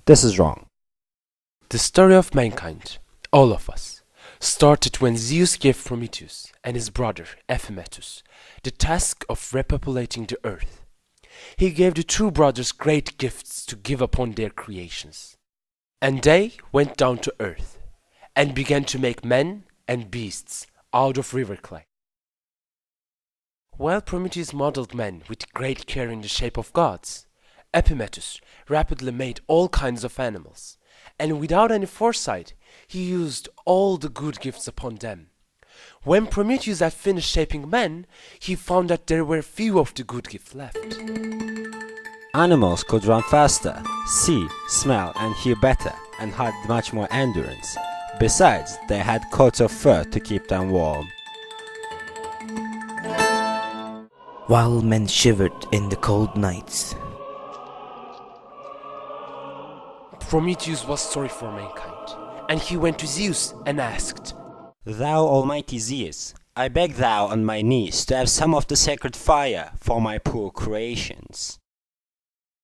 This is wrong. The story of mankind, all of us, started when Zeus gave Prometheus and his brother Epimetheus the task of repopulating the earth. He gave the two brothers great gifts to give upon their creations. And they went down to earth and began to make men and beasts out of river clay. While Prometheus modeled men with great care in the shape of gods, Epimetheus rapidly made all kinds of animals, and without any foresight, he used all the good gifts upon them. When Prometheus had finished shaping men, he found that there were few of the good gifts left. Animals could run faster, see, smell and hear better, and had much more endurance. Besides, they had coats of fur to keep them warm. While men shivered in the cold nights, Prometheus was sorry for mankind, and he went to Zeus and asked, Thou almighty Zeus, I beg thou on my knees to have some of the sacred fire for my poor creations.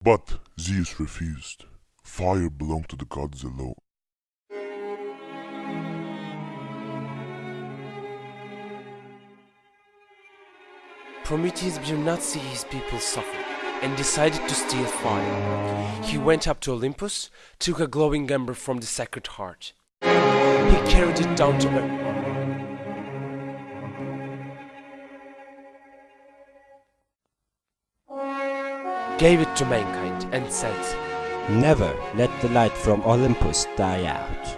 But Zeus refused. Fire belonged to the gods alone. Prometheus did not see his people suffer and decided to steal fire. He went up to Olympus, took a glowing ember from the sacred heart. He carried it down to earth. Gave it to mankind and said, Never let the light from Olympus die out.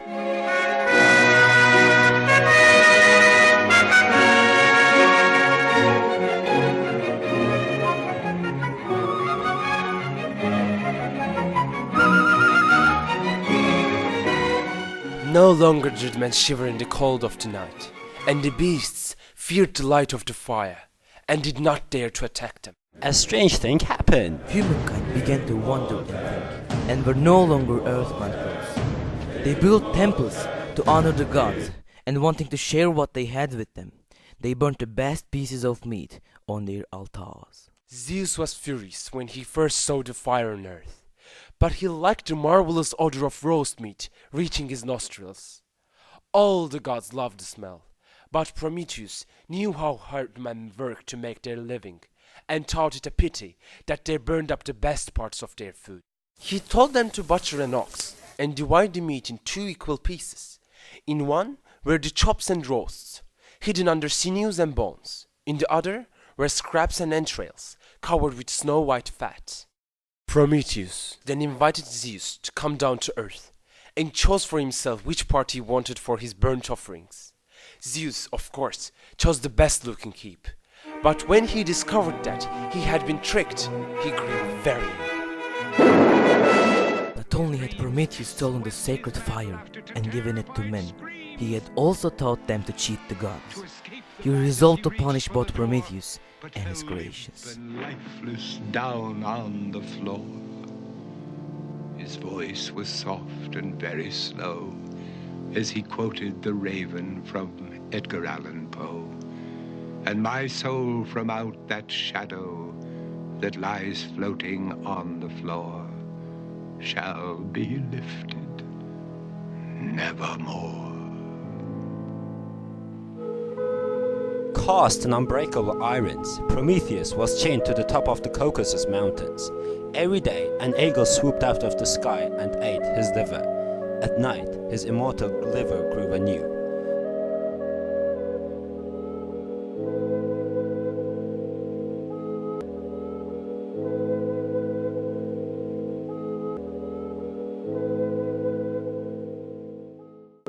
No longer did men shiver in the cold of the night, and the beasts feared the light of the fire, and did not dare to attack them. A strange thing happened. humankind began to wonder and think, and were no longer earthbound. They built temples to honor the gods, and wanting to share what they had with them, they burnt the best pieces of meat on their altars. Zeus was furious when he first saw the fire on earth, but he liked the marvelous odor of roast meat reaching his nostrils. All the gods loved the smell, but Prometheus knew how hard men worked to make their living, and thought it a pity that they burned up the best parts of their food. He told them to butcher an ox and divide the meat in 2 equal pieces. In one were the chops and roasts, hidden under sinews and bones. In the other were scraps and entrails, covered with snow-white fat. Prometheus then invited Zeus to come down to earth, and chose for himself which part he wanted for his burnt offerings. Zeus, of course, chose the best-looking heap, but when he discovered that he had been tricked, he grew very angry. Not only had Prometheus stolen the sacred fire and given it to men, he had also taught them to cheat the gods. He resolved to punish both Prometheus and his creations. Lifeless down on the floor. His voice was soft and very slow as he quoted The Raven from Edgar Allan Poe. And my soul from out that shadow that lies floating on the floor shall be lifted nevermore. Cast in unbreakable irons, Prometheus was chained to the top of the Caucasus Mountains. Every day, an eagle swooped out of the sky and ate his liver. At night, his immortal liver grew anew.